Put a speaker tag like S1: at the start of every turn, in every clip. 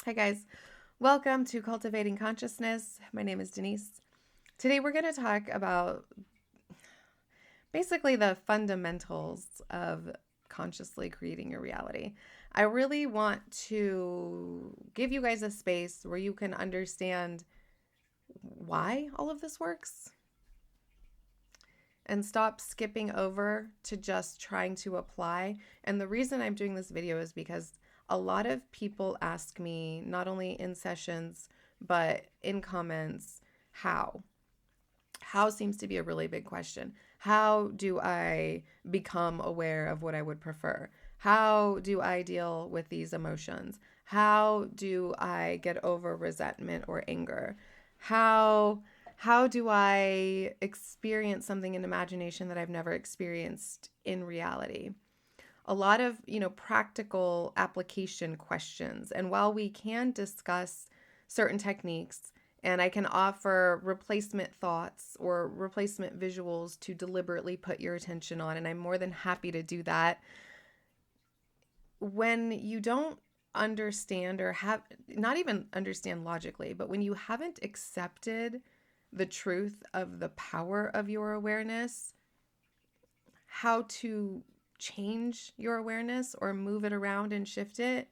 S1: Hi, guys. Welcome to Cultivating Consciousness. My name is Denise. Today, we're going to talk about basically the fundamentals of consciously creating your reality. I really want to give you guys a space where you can understand why all of this works and stop skipping over to just trying to apply. And the reason I'm doing this video is because a lot of people ask me, not only in sessions, but in comments, how? How seems to be a really big question. How do I become aware of what I would prefer? How do I deal with these emotions? How do I get over resentment or anger? How how do I experience something in imagination that I've never experienced in reality? A lot of, practical application questions. And while we can discuss certain techniques and I can offer replacement thoughts or replacement visuals to deliberately put your attention on, and I'm more than happy to do that, when you don't understand or have not even understand logically, but when you haven't accepted the truth of the power of your awareness, how to change your awareness or move it around and shift it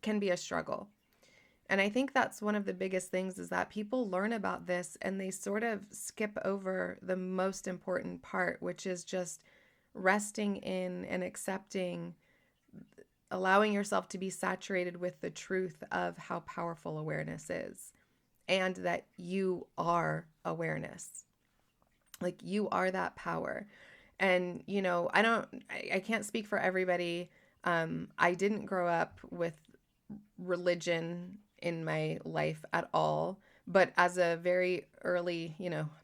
S1: can be a struggle. And I think that's one of the biggest things is that people learn about this and they sort of skip over the most important part, which is just resting in and accepting, allowing yourself to be saturated with the truth of how powerful awareness is and that you are awareness. Like you are that power. And, I can't speak for everybody. I didn't grow up with religion in my life at all. But as a very early,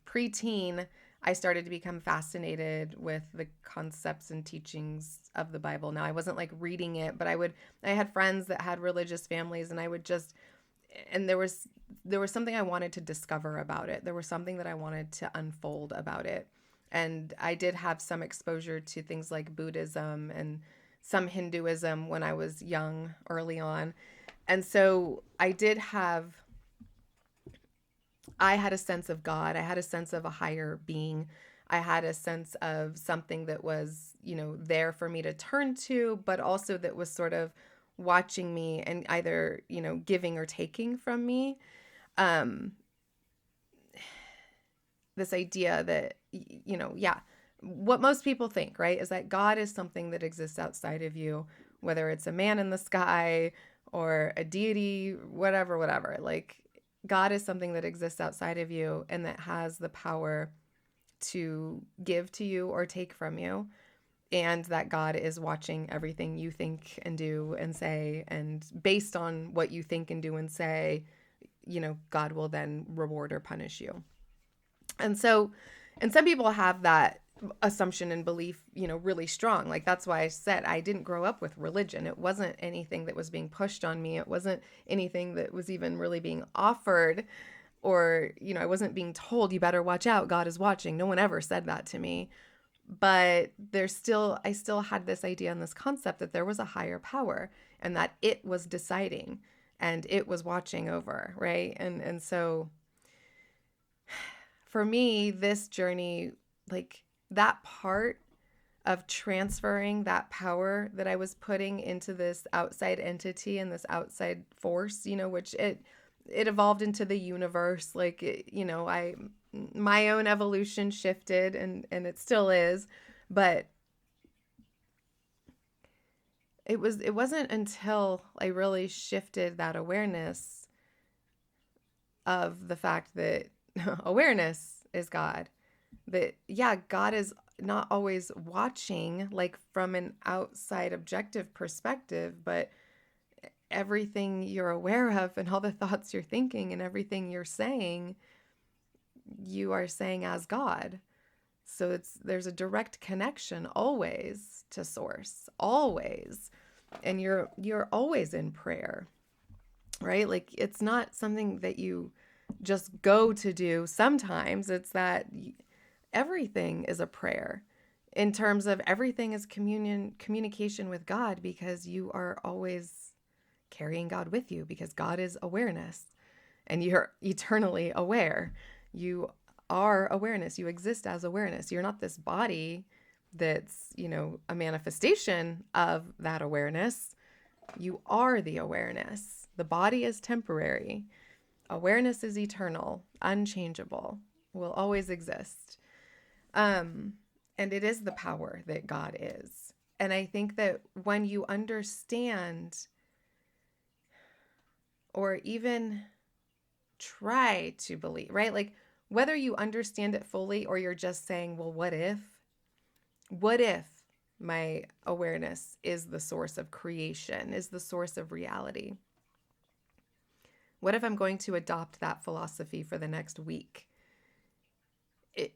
S1: preteen, I started to become fascinated with the concepts and teachings of the Bible. Now, I wasn't like reading it, but I had friends that had religious families and I would just, and there was something I wanted to discover about it. There was something that I wanted to unfold about it. And I did have some exposure to things like Buddhism and some Hinduism when I was young, early on. And so I had a sense of God. I had a sense of a higher being. I had a sense of something that was, there for me to turn to, but also that was sort of watching me and either, giving or taking from me. Um, this idea that, yeah, what most people think, right, is that God is something that exists outside of you, whether it's a man in the sky or a deity, whatever. Like, God is something that exists outside of you and that has the power to give to you or take from you. And that God is watching everything you think and do and say. And based on what you think and do and say, God will then reward or punish you. And so, and some people have that assumption and belief, really strong. Like that's why I said I didn't grow up with religion. It wasn't anything that was being pushed on me. It wasn't anything that was even really being offered or, I wasn't being told you better watch out, God is watching. No one ever said that to me. But I still had this idea and this concept that there was a higher power and that it was deciding and it was watching over, right? And so for me, this journey, like that part of transferring that power that I was putting into this outside entity and this outside force, which it evolved into the universe. Like, my own evolution shifted and it still is, but it wasn't until I really shifted that awareness of the fact that awareness is God. That, yeah, God is not always watching, like from an outside objective perspective, but everything you're aware of and all the thoughts you're thinking and everything you're saying, you are saying as God. So there's a direct connection always to source, always. And you're always in prayer, right? Like it's not something that you just go to do. Sometimes it's that everything is a prayer in terms of everything is communication with God because you are always carrying God with you, because God is awareness and you're eternally aware. You are awareness. You exist as awareness. You're not this body that's, a manifestation of that awareness. You are the awareness. The body is temporary. Awareness is eternal, unchangeable, will always exist. And it is the power that God is. And I think that when you understand, or even try to believe, right? Like, whether you understand it fully or you're just saying, well, what if? What if my awareness is the source of creation, is the source of reality? What if I'm going to adopt that philosophy for the next week?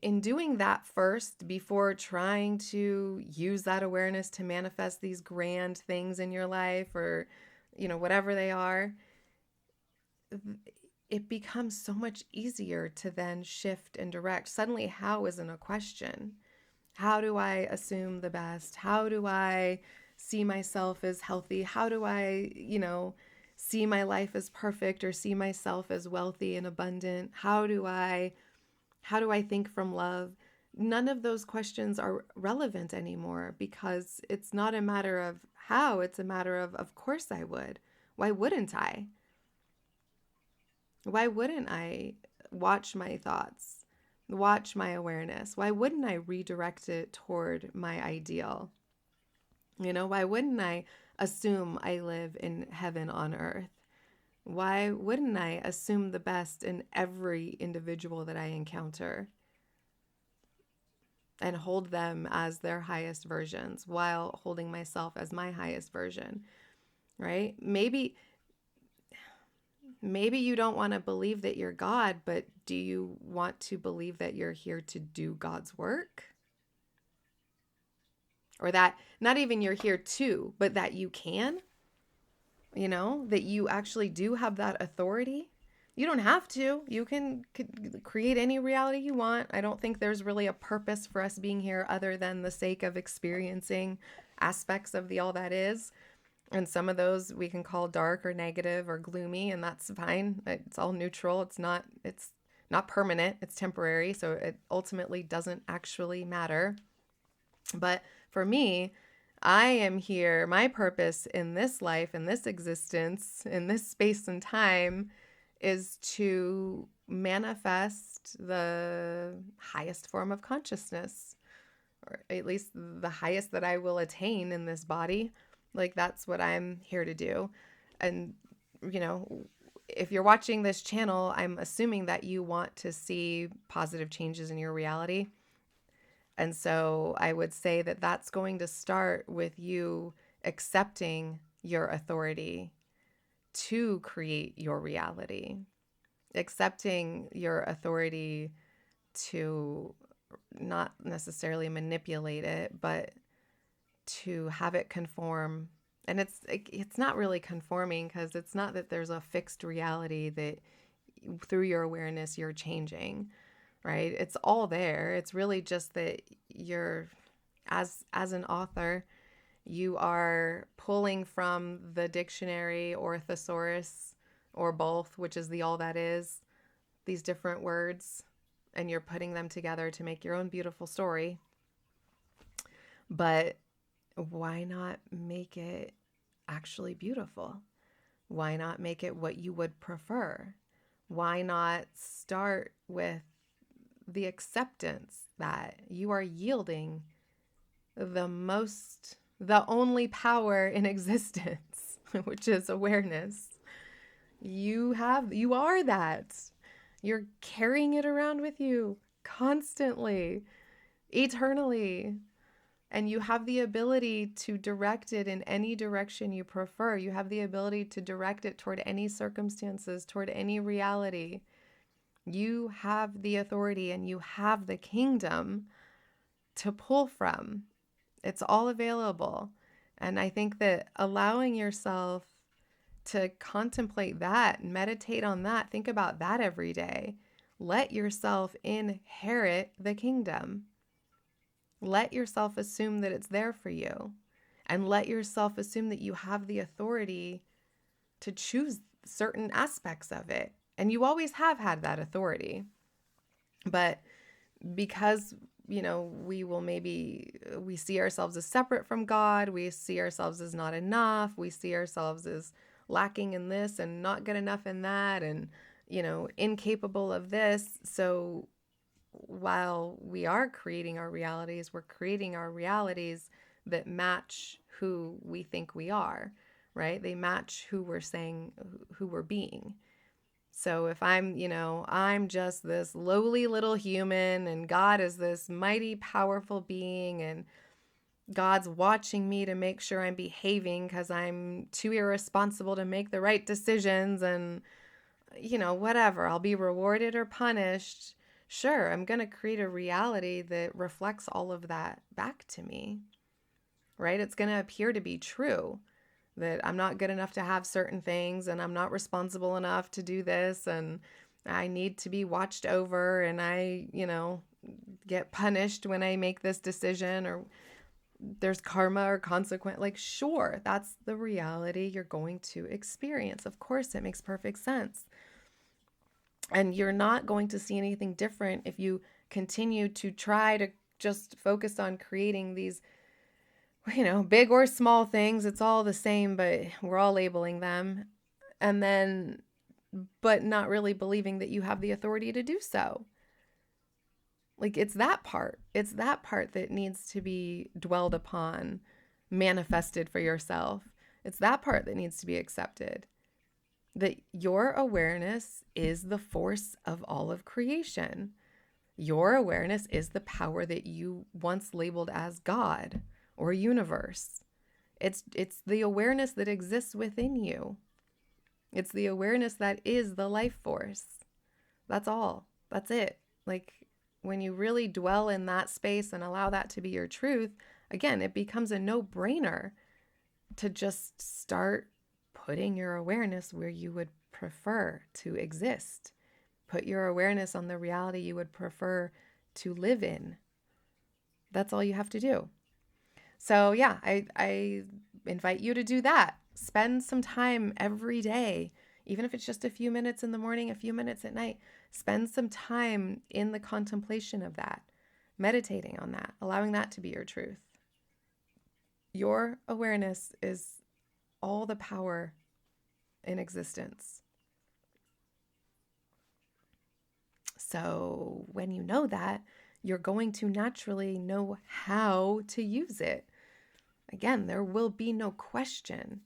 S1: In doing that first, before trying to use that awareness to manifest these grand things in your life, or, whatever they are, it becomes so much easier to then shift and direct. Suddenly, how isn't a question. How do I assume the best? How do I see myself as healthy? How do I, see my life as perfect, or see myself as wealthy and abundant? How do I think from love? None of those questions are relevant anymore, because it's not a matter of how, it's a matter of course I would. Why wouldn't I? Why wouldn't I watch my thoughts, watch my awareness? Why wouldn't I redirect it toward my ideal? Why wouldn't I assume I live in heaven on earth? Why wouldn't I assume the best in every individual that I encounter and hold them as their highest versions while holding myself as my highest version, right? Maybe you don't want to believe that you're God, but do you want to believe that you're here to do God's work? Or that not even you're here to, but that you can? That you actually do have that authority. You don't have to. You can create any reality you want. I don't think there's really a purpose for us being here other than the sake of experiencing aspects of the all that is. And some of those we can call dark or negative or gloomy, and that's fine. It's all neutral. It's not permanent. It's temporary. So it ultimately doesn't actually matter. But for me, I am here. My purpose in this life, in this existence, in this space and time is to manifest the highest form of consciousness, or at least the highest that I will attain in this body. Like, that's what I'm here to do. And, if you're watching this channel, I'm assuming that you want to see positive changes in your reality. And so I would say that that's going to start with you accepting your authority to create your reality, accepting your authority to not necessarily manipulate it, but to have it conform. And it's not really conforming, because it's not that there's a fixed reality that through your awareness you're changing. Right? It's all there. It's really just that you're, as an author, you are pulling from the dictionary or thesaurus or both, which is the all that is, these different words, and you're putting them together to make your own beautiful story. But why not make it actually beautiful? Why not make it what you would prefer? Why not start with the acceptance that you are yielding the only power in existence, which is awareness. You are that. You're carrying it around with you constantly, eternally. And you have the ability to direct it in any direction you prefer. You have the ability to direct it toward any circumstances, toward any reality. You have the authority and you have the kingdom to pull from. It's all available. And I think that allowing yourself to contemplate that, meditate on that, think about that every day. Let yourself inherit the kingdom. Let yourself assume that it's there for you. And let yourself assume that you have the authority to choose certain aspects of it. And you always have had that authority. But because, we see ourselves as separate from God, we see ourselves as not enough, we see ourselves as lacking in this and not good enough in that, and, incapable of this. So while we are creating our realities, we're creating our realities that match who we think we are, right? They match who we're saying, who we're being. So if I'm just this lowly little human and God is this mighty, powerful being, and God's watching me to make sure I'm behaving because I'm too irresponsible to make the right decisions, and, whatever, I'll be rewarded or punished. Sure, I'm going to create a reality that reflects all of that back to me, right? It's going to appear to be true that I'm not good enough to have certain things, and I'm not responsible enough to do this, and I need to be watched over, and I, get punished when I make this decision, or there's karma or consequence. Like, sure, that's the reality you're going to experience. Of course, it makes perfect sense. And you're not going to see anything different if you continue to try to just focus on creating these, big or small things. It's all the same, but we're all labeling them. And then, but not really believing that you have the authority to do so. Like, it's that part. It's that part that needs to be dwelled upon, manifested for yourself. It's that part that needs to be accepted. That your awareness is the force of all of creation. Your awareness is the power that you once labeled as God or universe. It's the awareness that exists within you. It's the awareness that is the life force. That's all. That's it. Like, when you really dwell in that space and allow that to be your truth, again, it becomes a no-brainer to just start putting your awareness where you would prefer to exist. Put your awareness on the reality you would prefer to live in. That's all you have to do. So yeah, I invite you to do that. Spend some time every day, even if it's just a few minutes in the morning, a few minutes at night. Spend some time in the contemplation of that, meditating on that, allowing that to be your truth. Your awareness is all the power in existence. So when you know that, you're going to naturally know how to use it. Again, there will be no question.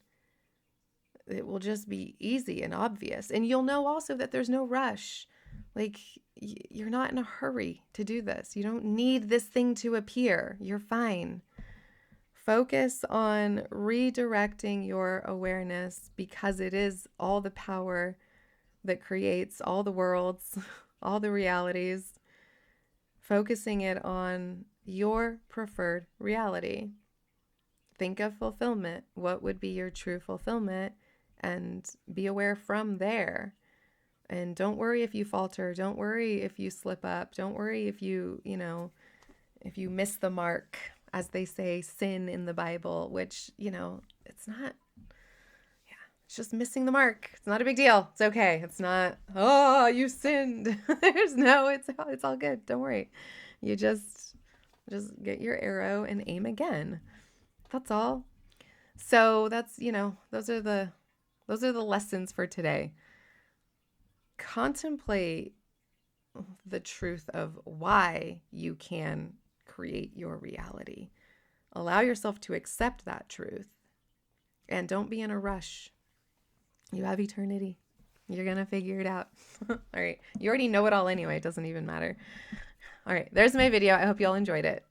S1: It will just be easy and obvious. And you'll know also that there's no rush. Like, you're not in a hurry to do this. You don't need this thing to appear. You're fine. Focus on redirecting your awareness, because it is all the power that creates all the worlds, all the realities. Focusing it on your preferred reality. Think of fulfillment. What would be your true fulfillment? And be aware from there. And don't worry if you falter. Don't worry if you slip up. Don't worry if you miss the mark, as they say, sin in the Bible, which, it's not, it's just missing the mark. It's not a big deal. It's okay. It's not, oh, you sinned. It's all good. Don't worry. You just get your arrow and aim again. That's all. So that's, those are the lessons for today. Contemplate the truth of why you can create your reality. Allow yourself to accept that truth, and don't be in a rush. You have eternity. You're going to figure it out. All right. You already know it all anyway. It doesn't even matter. All right. There's my video. I hope you all enjoyed it.